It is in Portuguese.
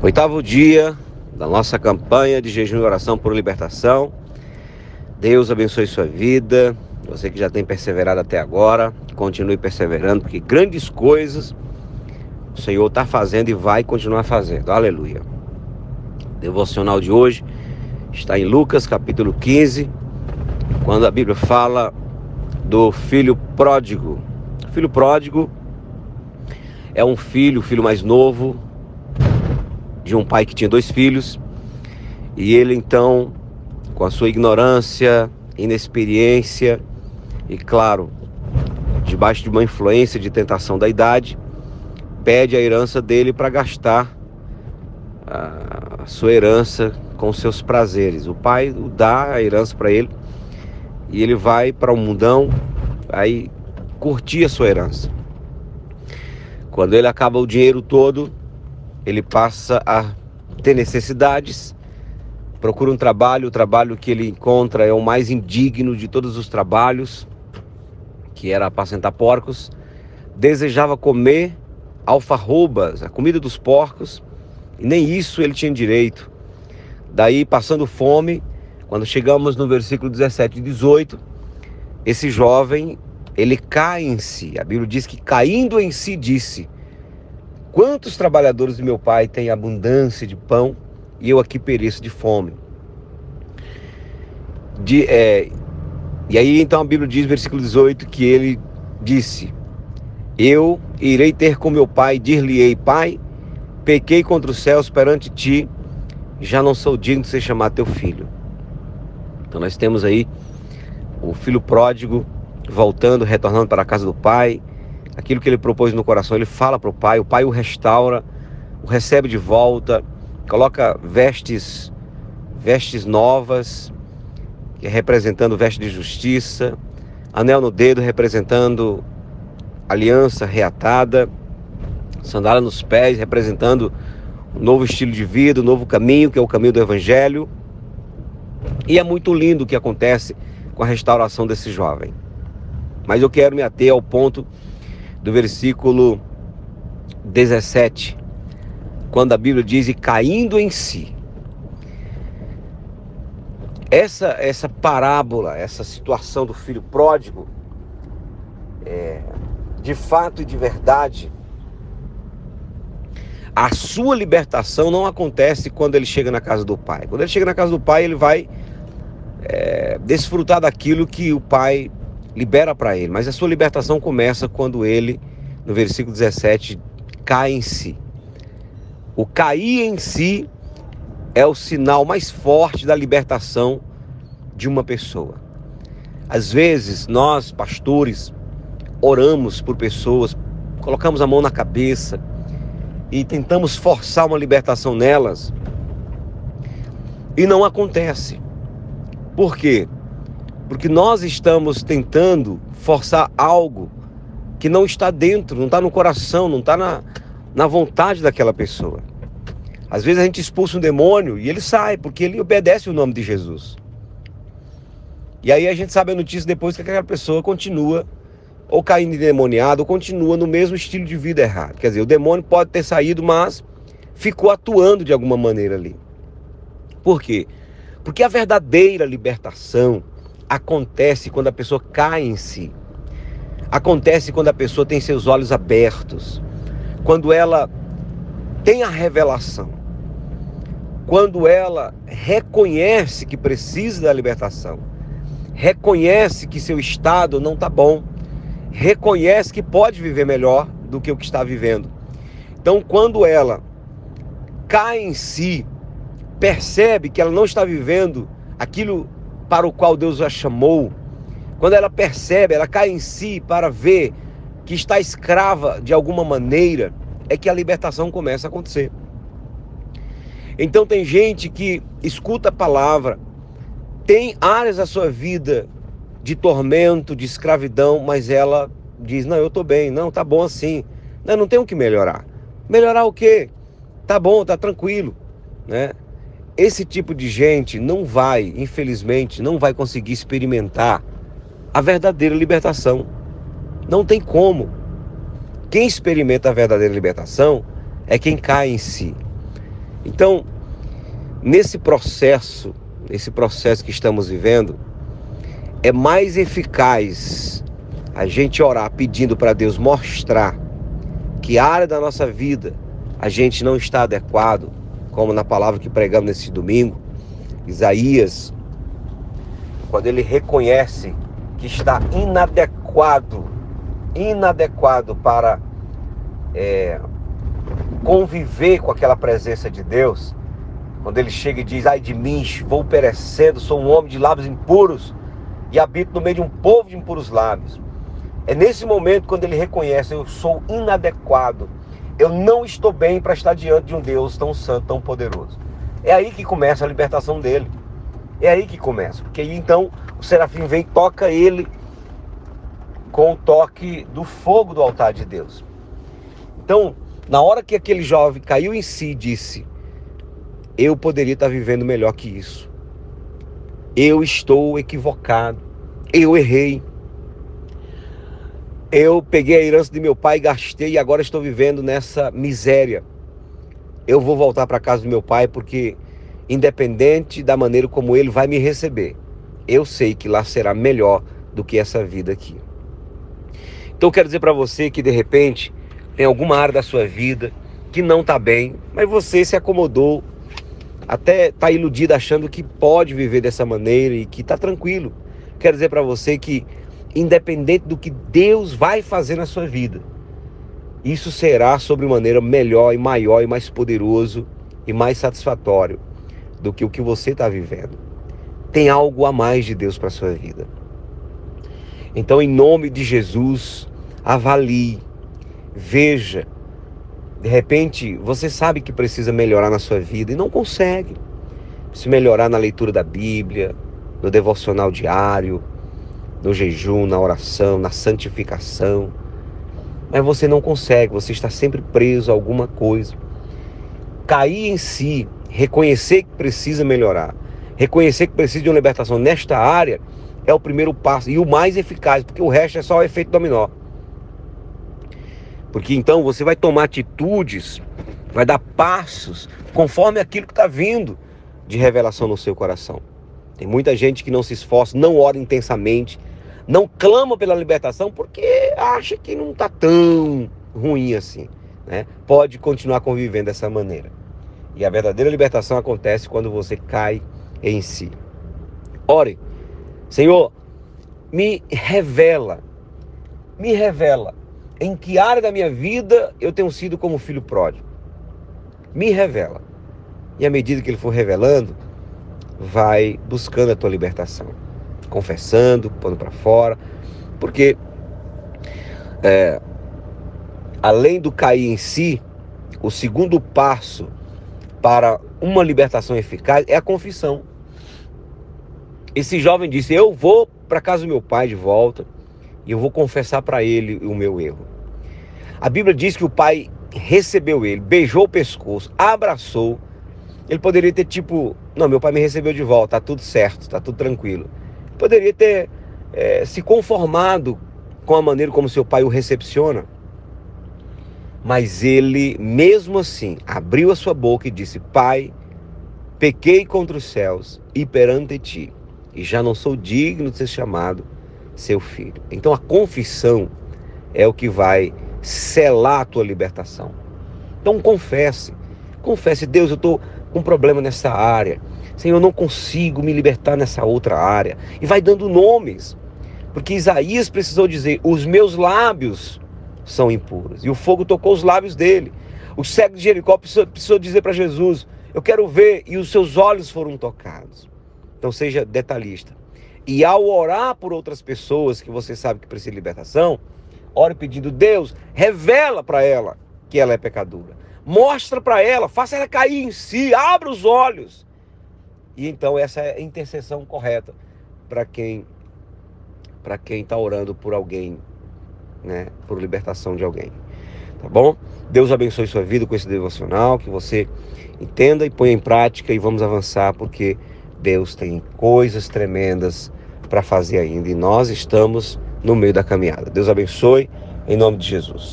8º dia da nossa campanha de jejum e oração por libertação. Deus abençoe sua vida. Você que já tem perseverado até agora, continue perseverando, porque grandes coisas o Senhor está fazendo e vai continuar fazendo. Aleluia. Devocional de hoje está em Lucas capítulo 15, quando a Bíblia fala do filho pródigo. O filho pródigo é um filho, o filho mais novo de um pai que tinha 2 filhos, e ele então, com a sua ignorância, inexperiência e, claro, debaixo de uma influência de tentação da idade, pede a herança dele para gastar a sua herança com seus prazeres. O pai dá a herança para ele e ele vai para o mundão, vai curtir a sua herança. Quando ele acaba o dinheiro todo, ele passa a ter necessidades, procura um trabalho, o trabalho que ele encontra é o mais indigno de todos os trabalhos, que era apacentar porcos. Desejava comer alfarrobas, a comida dos porcos, e nem isso ele tinha direito. Daí, passando fome, quando chegamos no versículo 17 e 18, esse jovem, ele cai em si. A Bíblia diz que caindo em si disse: quantos trabalhadores do meu pai têm abundância de pão e eu aqui pereço de fome? E aí então a Bíblia diz, versículo 18, que ele disse: eu irei ter com meu pai, dir-lhe-ei: pai, pequei contra os céus perante ti, já não sou digno de ser chamado teu filho. Então nós temos aí o filho pródigo voltando, retornando para a casa do pai. Aquilo que ele propôs no coração, ele fala para o pai o restaura, o recebe de volta, coloca vestes novas, que é representando veste de justiça, anel no dedo representando aliança reatada, sandália nos pés representando um novo estilo de vida, um novo caminho, que é o caminho do Evangelho. E é muito lindo o que acontece com a restauração desse jovem. Mas eu quero me ater ao ponto do versículo 17, quando a Bíblia diz: e caindo em si. Essa parábola, essa situação do filho pródigo, de fato e de verdade, a sua libertação não acontece quando ele chega na casa do pai. Quando ele chega na casa do pai, ele vai desfrutar daquilo que o pai libera para ele. Mas a sua libertação começa quando ele, no versículo 17, cai em si. O cair em si é o sinal mais forte da libertação de uma pessoa. Às vezes, nós, pastores, oramos por pessoas, colocamos a mão na cabeça e tentamos forçar uma libertação nelas, e não acontece. Por quê? Porque nós estamos tentando forçar algo que não está dentro, não está no coração, não está na vontade daquela pessoa. Às vezes a gente expulsa um demônio e ele sai, porque ele obedece o nome de Jesus. E aí a gente sabe a notícia depois que aquela pessoa continua ou caindo endemoniado, ou continua no mesmo estilo de vida errado. Quer dizer, o demônio pode ter saído, mas ficou atuando de alguma maneira ali. Por quê? Porque a verdadeira libertação acontece quando a pessoa cai em si. Acontece quando a pessoa tem seus olhos abertos, quando ela tem a revelação, quando ela reconhece que precisa da libertação, reconhece que seu estado não está bom, reconhece que pode viver melhor do que o que está vivendo. Então, quando ela cai em si, percebe que ela não está vivendo aquilo para o qual Deus a chamou, quando ela percebe, ela cai em si para ver que está escrava de alguma maneira, é que a libertação começa a acontecer. Então tem gente que escuta a palavra, tem áreas da sua vida de tormento, de escravidão, mas ela diz: não, eu estou bem, não, tá bom assim, não tenho que melhorar. Melhorar o quê? Tá bom, tá tranquilo, né? Esse tipo de gente não vai, infelizmente, não vai conseguir experimentar a verdadeira libertação. Não tem como. Quem experimenta a verdadeira libertação é quem cai em si. Então, nesse processo que estamos vivendo, é mais eficaz a gente orar pedindo para Deus mostrar que a área da nossa vida a gente não está adequado, como na palavra que pregamos nesse domingo, Isaías, quando ele reconhece que está inadequado para conviver com aquela presença de Deus, quando ele chega e diz: ai de mim, vou perecendo, sou um homem de lábios impuros e habito no meio de um povo de impuros lábios. É nesse momento quando ele reconhece: eu sou inadequado, eu não estou bem para estar diante de um Deus tão santo, tão poderoso. É aí que começa a libertação dele. É aí que começa, porque aí então o serafim vem e toca ele com o toque do fogo do altar de Deus. Então, na hora que aquele jovem caiu em si e disse: eu poderia estar vivendo melhor que isso, eu estou equivocado, eu errei, eu peguei a herança de meu pai e gastei e agora estou vivendo nessa miséria, eu vou voltar para a casa do meu pai, porque independente da maneira como ele vai me receber, eu sei que lá será melhor do que essa vida aqui. Então eu quero dizer para você que de repente tem alguma área da sua vida que não está bem, mas você se acomodou, até está iludido achando que pode viver dessa maneira e que está tranquilo. Quero dizer para você que independente do que Deus vai fazer na sua vida, isso será sobremaneira melhor e maior e mais poderoso e mais satisfatório do que o que você está vivendo. Tem algo a mais de Deus para a sua vida. Então, em nome de Jesus, avalie, veja. De repente, você sabe que precisa melhorar na sua vida e não consegue. Precisa melhorar na leitura da Bíblia, no devocional diário, no jejum, na oração, na santificação. Mas você não consegue, você está sempre preso a alguma coisa. Cair em si, reconhecer que precisa melhorar, reconhecer que precisa de uma libertação nesta área, é o primeiro passo e o mais eficaz, porque o resto é só o efeito dominó. Porque então você vai tomar atitudes, vai dar passos conforme aquilo que está vindo de revelação no seu coração. Tem muita gente que não se esforça, não ora intensamente, não clama pela libertação porque acha que não está tão ruim assim, né? Pode continuar convivendo dessa maneira. E a verdadeira libertação acontece quando você cai em si. Ore: Senhor, me revela em que área da minha vida eu tenho sido como filho pródigo. Me revela. E à medida que ele for revelando, vai buscando a tua libertação, confessando, pondo para fora, porque além do cair em si, o segundo passo para uma libertação eficaz é a confissão. Esse jovem disse: eu vou para casa do meu pai de volta e eu vou confessar para ele o meu erro. A Bíblia diz que o pai recebeu ele, beijou o pescoço, abraçou. Ele poderia ter não, meu pai me recebeu de volta, tá tudo certo, tá tudo tranquilo. Poderia ter se conformado com a maneira como seu pai o recepciona. Mas ele, mesmo assim, abriu a sua boca e disse: Pai, pequei contra os céus e perante ti, e já não sou digno de ser chamado seu filho. Então a confissão é o que vai selar a tua libertação. Então confesse: Deus, eu estou com um problema nessa área, Senhor, eu não consigo me libertar nessa outra área. E vai dando nomes, porque Isaías precisou dizer: os meus lábios são impuros. E o fogo tocou os lábios dele. O cego de Jericó precisou dizer para Jesus: eu quero ver, e os seus olhos foram tocados. Então seja detalhista. E ao orar por outras pessoas que você sabe que precisam de libertação, ore pedindo: Deus, revela para ela que ela é pecadora. Mostra para ela, faça ela cair em si, abra os olhos. E então essa é a intercessão correta para quem está orando por alguém, né, por libertação de alguém. Tá bom? Deus abençoe sua vida com esse devocional, que você entenda e ponha em prática, e vamos avançar, porque Deus tem coisas tremendas para fazer ainda e nós estamos no meio da caminhada. Deus abençoe, em nome de Jesus.